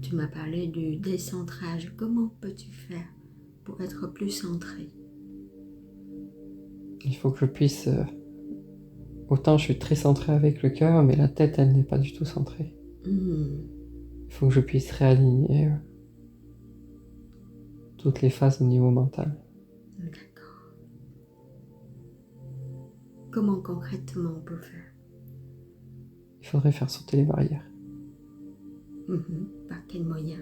tu m'as parlé du décentrage. Comment peux-tu faire pour être plus centré? Il faut que je puisse... Autant je suis très centré avec le cœur, mais la tête, elle n'est pas du tout centrée. Il faut que je puisse réaligner toutes les phases au niveau mental. D'accord. Comment concrètement on peut faire? Il faudrait faire sauter les barrières. Par quel moyen?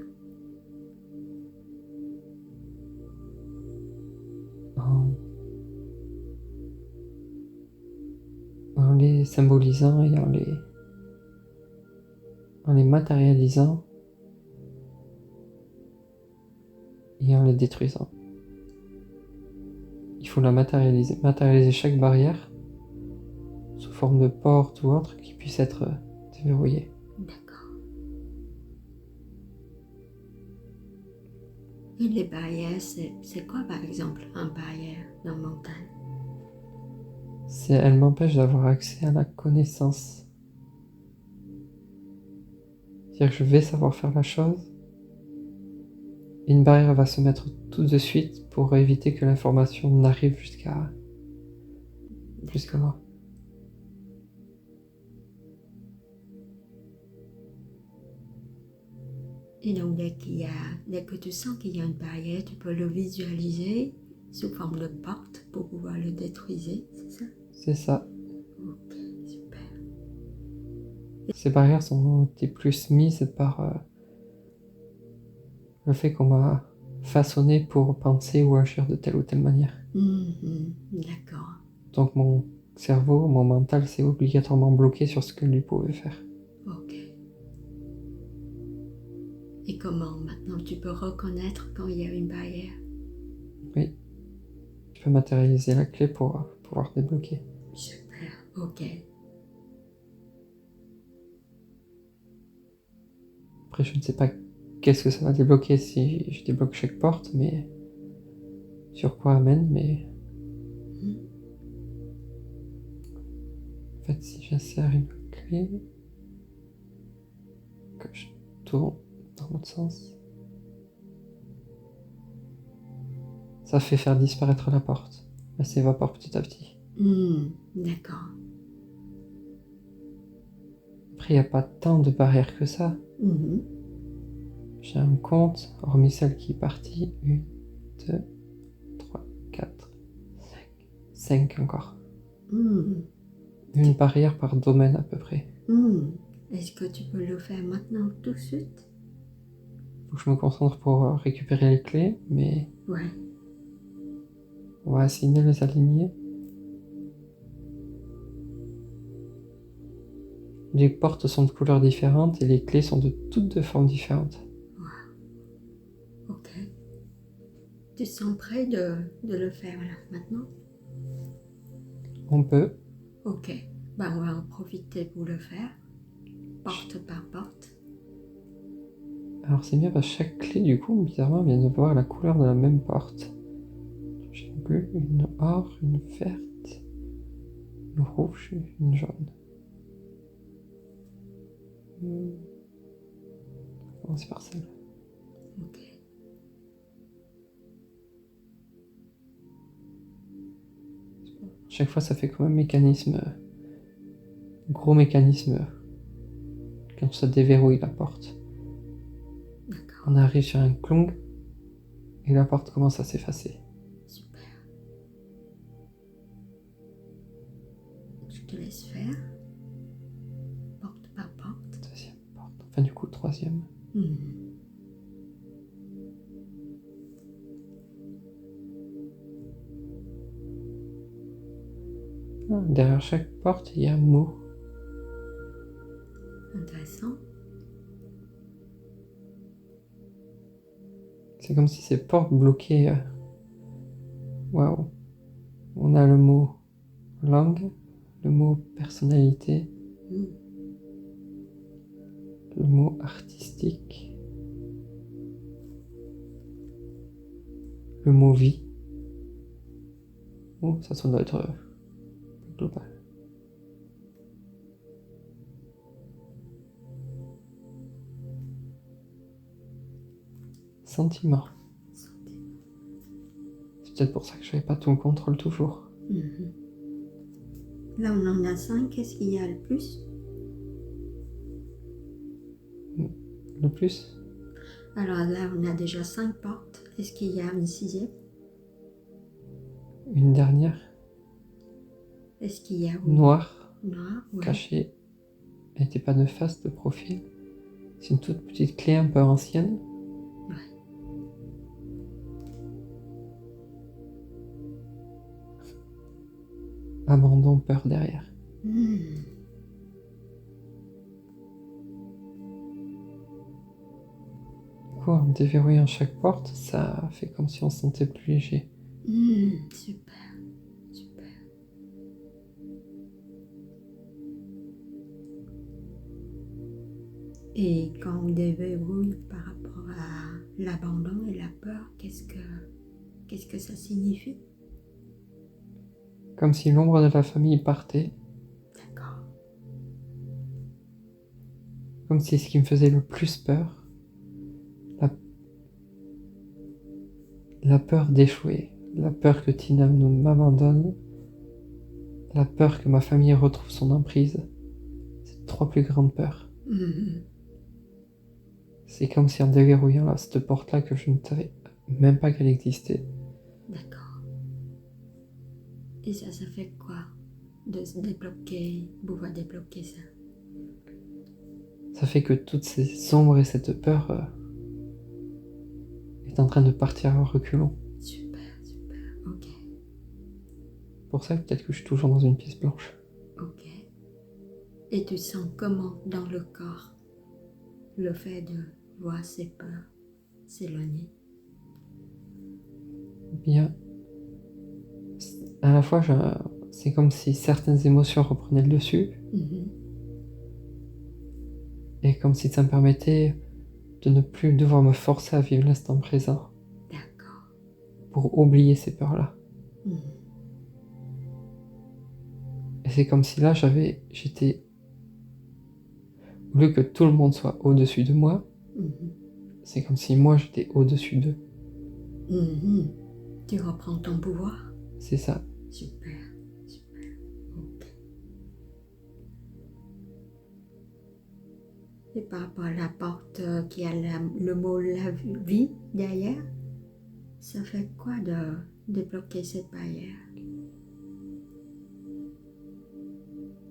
En les symbolisant et en les matérialisant et en les détruisant. Il faut la matérialiser chaque barrière sous forme de porte ou autre qui puisse être déverrouillée. D'accord. Et les barrières, c'est quoi par exemple une barrière dans le mental? Elle m'empêche d'avoir accès à la connaissance. C'est-à-dire que je vais savoir faire la chose, et une barrière va se mettre tout de suite pour éviter que l'information n'arrive jusqu'à moi. Et donc dès que tu sens qu'il y a une barrière, tu peux le visualiser sous forme de porte pour pouvoir le détruire, c'est ça? C'est ça. Ok, super. Ces barrières sont été plus mises par le fait qu'on m'a façonné pour penser ou agir de telle ou telle manière. D'accord. Donc mon cerveau, mon mental s'est obligatoirement bloqué sur ce que lui pouvait faire. Ok. Et comment maintenant tu peux reconnaître quand il y a une barrière? Oui. Je peux matérialiser la clé pour pouvoir débloquer. Super, ok. Après, je ne sais pas qu'est-ce que ça va débloquer si je débloque chaque porte, mais sur quoi amène, mais en fait, si j'insère une clé, que je tourne dans l'autre sens, ça fait faire disparaître la porte. Elle s'évapore petit à petit. D'accord. Après, il n'y a pas tant de barrières que ça. J'ai un compte, hormis celle qui est partie. 1, 2, 3, 4, 5. 5 encore. Une barrière par domaine à peu près. Est-ce que tu peux le faire maintenant tout de suite? Faut que je me concentre pour récupérer les clés, mais Ouais. on va essayer de les aligner. Les portes sont de couleurs différentes et les clés sont de toutes de formes différentes. Ok. Tu sens prêt de le faire là, maintenant? On peut. Ok. Ben, on va en profiter pour le faire. Porte par porte. Alors c'est bien parce que chaque clé du coup, bizarrement, vient de voir la couleur de la même porte. J'ai une bleue, une or, une verte, une rouge, une jaune. On va commencer par celle. Ok. Chaque fois ça fait comme un mécanisme, gros mécanisme, quand ça déverrouille la porte. D'accord. On arrive sur un clong et la porte commence à s'effacer. Super. Je te laisse faire. Porte par porte. Deuxième porte. Enfin du coup troisième. Derrière chaque porte, il y a un mot. Intéressant. C'est comme si ces portes bloquaient. Waouh. On a le mot langue, le mot personnalité, le mot artistique, le mot vie. Oh, ça doit être global. Sentiment. Sentiment. C'est peut-être pour ça que je n'avais pas tout le contrôle toujours. Là, on en a 5. Qu'est-ce qu'il y a le plus? Le plus? Alors là, on a déjà 5 portes. Est-ce qu'il y a une 6e? Une dernière. Est-ce qu'il y a Noire. Noir, ouais. Cachée. Elle n'était pas de face, de profil. C'est une toute petite clé un peu ancienne. Ouais. Abandon, peur derrière. Du coup, en déverrouillant chaque porte, ça fait comme si on se sentait plus léger. Super, super. Et quand on déverrouille par rapport à l'abandon et la peur, qu'est-ce que ça signifie? Comme si l'ombre de la famille partait. D'accord. Comme si ce qui me faisait le plus peur, la peur d'échouer, la peur que Tina m'abandonne, la peur que ma famille retrouve son emprise, c'est 3 plus grandes peurs. C'est comme si en déverrouillant là, cette porte-là que je ne savais même pas qu'elle existait. D'accord. Et ça fait quoi de se débloquer, pouvoir débloquer ça? Ça fait que toutes ces ombres et cette peur est en train de partir à reculons. Super, super, ok. Pour ça, peut-être que je suis toujours dans une pièce blanche. Ok. Et tu sens comment dans le corps le fait de voir ces peurs s'éloigner? Bien. À la fois, c'est comme si certaines émotions reprenaient le dessus. Et comme si ça me permettait de ne plus devoir me forcer à vivre l'instant présent. D'accord. Pour oublier ces peurs-là. Et c'est comme si là, j'étais... Au lieu que tout le monde soit au-dessus de moi, c'est comme si moi, j'étais au-dessus d'eux. Tu reprends ton pouvoir? C'est ça. Super, super, ok. Et par rapport à la porte qui a le mot la vie derrière, ça fait quoi de débloquer cette barrière?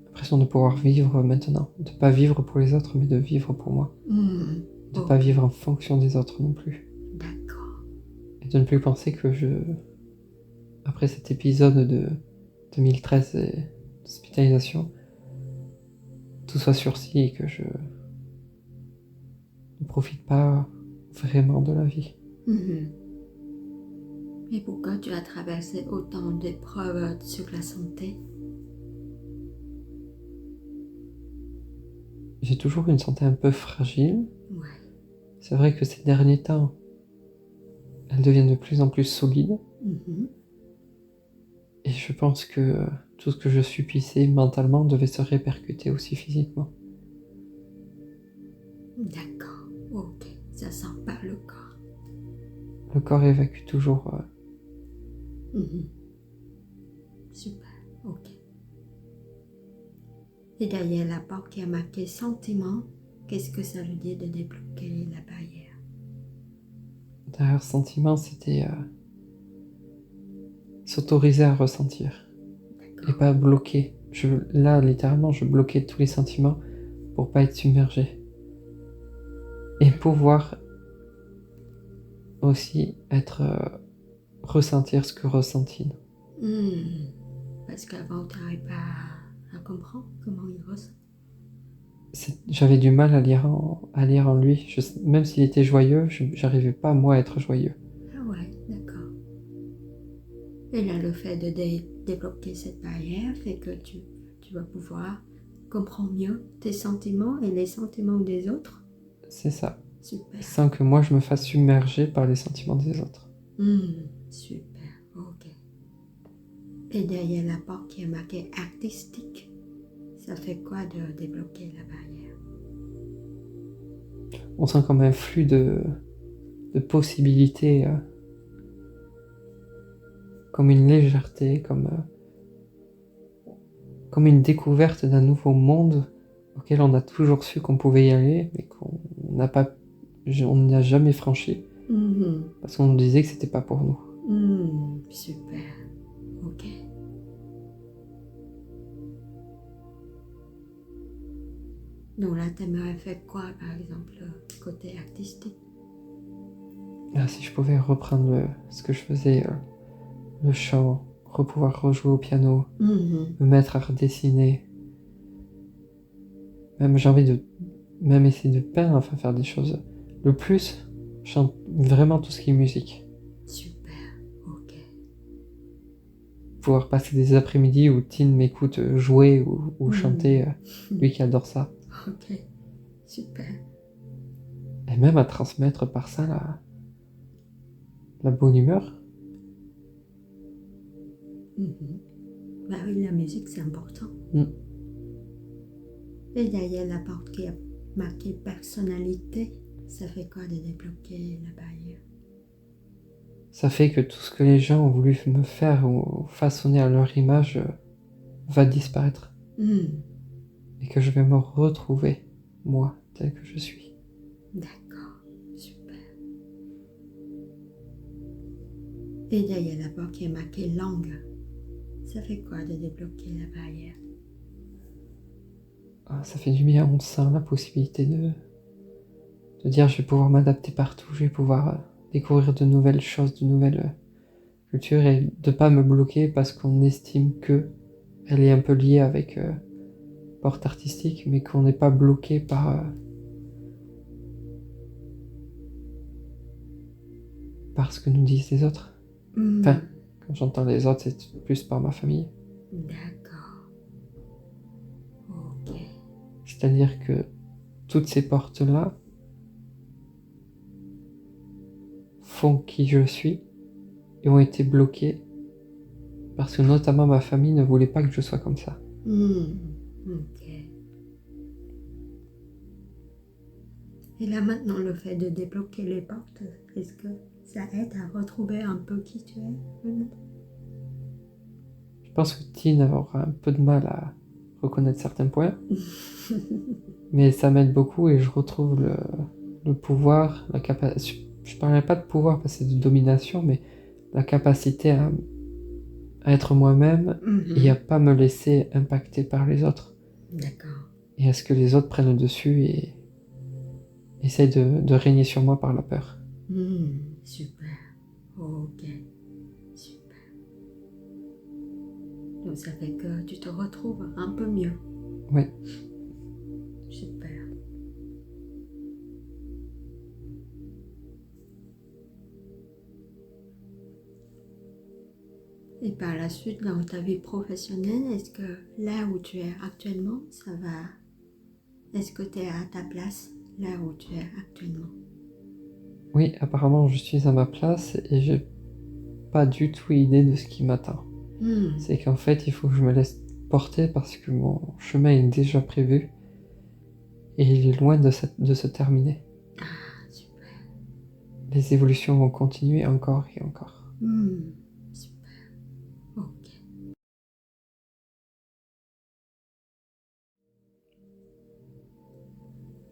L'impression de pouvoir vivre maintenant. De ne pas vivre pour les autres, mais de vivre pour moi. De ne pas vivre en fonction des autres non plus. D'accord. Et de ne plus penser que après cet épisode de 2013 et d'hospitalisation, tout soit sursis et que je ne profite pas vraiment de la vie. Et pourquoi tu as traversé autant d'épreuves sur la santé? J'ai toujours une santé un peu fragile. Ouais. C'est vrai que ces derniers temps, elle devient de plus en plus solide. Et je pense que tout ce que je subissais mentalement devait se répercuter aussi physiquement. D'accord, ok. Ça sort par le corps. Le corps évacue toujours. Super, ok. Et derrière la porte qui a marqué sentiment, qu'est-ce que ça veut dire de débloquer la barrière? Derrière sentiment, c'était s'autoriser à ressentir. Et pas bloquer. Là, littéralement, je bloquais tous les sentiments pour pas être submergé. Et pouvoir aussi ressentir ce que ressentit. Parce qu'avant, tu n'arrives pas à comprendre comment il ressent. J'avais du mal à lire en lui. Même s'il était joyeux, j'arrivais pas moi à être joyeux. Ah ouais, d'accord. Et là, le fait de débloquer cette barrière fait que tu vas pouvoir comprendre mieux tes sentiments et les sentiments des autres. C'est ça. Super. Sans que moi je me fasse submerger par les sentiments des autres. Super, ok. Et derrière la porte qui est marquée artistique, ça fait quoi de débloquer la barrière? On sent comme un flux de de possibilités, comme une légèreté, comme une découverte d'un nouveau monde auquel on a toujours su qu'on pouvait y aller, mais qu'on n'a jamais franchi, parce qu'on nous disait que c'était pas pour nous. Super, ok. Donc là, t'aimerais faire quoi, par exemple, côté artistique? Si je pouvais reprendre ce que je faisais, le chant, pouvoir rejouer au piano, me mettre à redessiner, même j'ai envie de même essayer de peindre, enfin faire des choses. Le plus, je chante vraiment tout ce qui est musique. Super, ok. Pouvoir passer des après-midi où Tin m'écoute jouer ou chanter, lui qui adore ça. Ok, super. Et même à transmettre par ça la bonne humeur. Bah oui, la musique c'est important. Et derrière la porte qui a marqué personnalité, ça fait quoi de débloquer la barrière? Ça fait que tout ce que les gens ont voulu me faire ou façonner à leur image va disparaître. Et que je vais me retrouver, moi, tel que je suis. D'accord, super. Et derrière la porte qui est marquée langue, ça fait quoi de débloquer la barrière? Ça fait du bien, on sent la possibilité de dire je vais pouvoir m'adapter partout, je vais pouvoir découvrir de nouvelles choses, de nouvelles cultures et de pas me bloquer parce qu'on estime que elle est un peu liée avec porte artistique, mais qu'on n'est pas bloqué par ce que nous disent les autres. Enfin, quand j'entends les autres, c'est plus par ma famille. D'accord. Ok. C'est-à-dire que toutes ces portes-là font qui je suis et ont été bloquées parce que notamment ma famille ne voulait pas que je sois comme ça. Ok. Et là maintenant, le fait de débloquer les portes, est-ce que ça aide à retrouver un peu qui tu es? Je pense que Tine aura un peu de mal à reconnaître certains points, mais ça m'aide beaucoup et je retrouve le pouvoir, la capacité. Je parlerai pas de pouvoir parce que c'est de domination, mais la capacité à être moi-même et à pas me laisser impacter par les autres. D'accord. Et à ce que les autres prennent le dessus et essayent de régner sur moi par la peur. Super. Ok. Super. Donc ça fait que tu te retrouves un peu mieux. Oui. Super. Et par la suite, dans ta vie professionnelle, est-ce que là où tu es actuellement, ça va? Est-ce que tu es à ta place là où tu es actuellement? Oui, apparemment je suis à ma place et j'ai pas du tout idée de ce qui m'attend. C'est qu'en fait il faut que je me laisse porter parce que mon chemin est déjà prévu et il est loin de se terminer. Ah, super. Les évolutions vont continuer encore et encore. Super. Ok.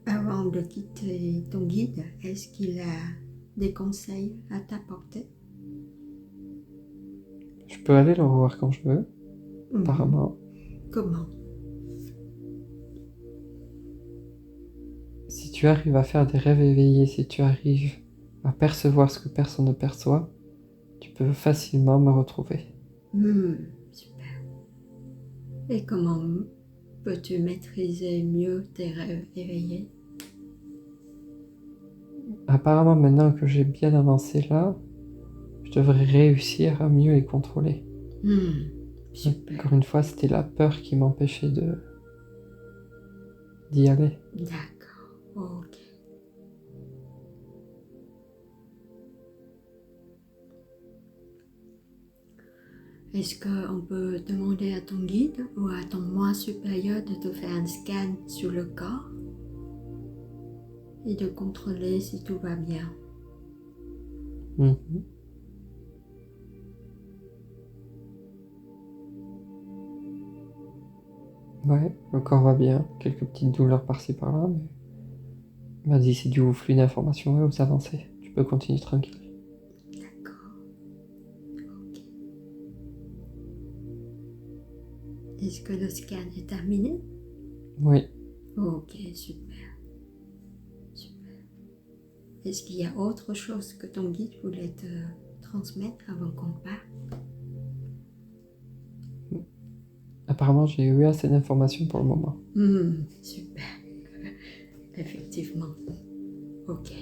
Avant de quitter ton guide, est-ce qu'il a des conseils à t'apporter? Je peux aller le revoir quand je veux, apparemment. Comment? Si tu arrives à faire des rêves éveillés, si tu arrives à percevoir ce que personne ne perçoit, tu peux facilement me retrouver. Super. Et comment peux-tu maîtriser mieux tes rêves éveillés? Apparemment, maintenant que j'ai bien avancé là, je devrais réussir à mieux les contrôler. Super. Encore une fois, c'était la peur qui m'empêchait d'y aller. D'accord. Ok. Est-ce qu'on peut demander à ton guide ou à ton moi supérieur de te faire un scan sur le corps et de contrôler si tout va bien? Mhm. Ouais, le corps va bien. Quelques petites douleurs par-ci par-là, mais... Vas-y, c'est dû au flux d'informations et aux avancées. Tu peux continuer tranquille. D'accord. Ok. Est-ce que le scan est terminé? Oui. Ok, super. Super. Est-ce qu'il y a autre chose que ton guide voulait te transmettre avant qu'on parte? Apparemment, j'ai eu assez d'informations pour le moment. Super. Effectivement. Ok.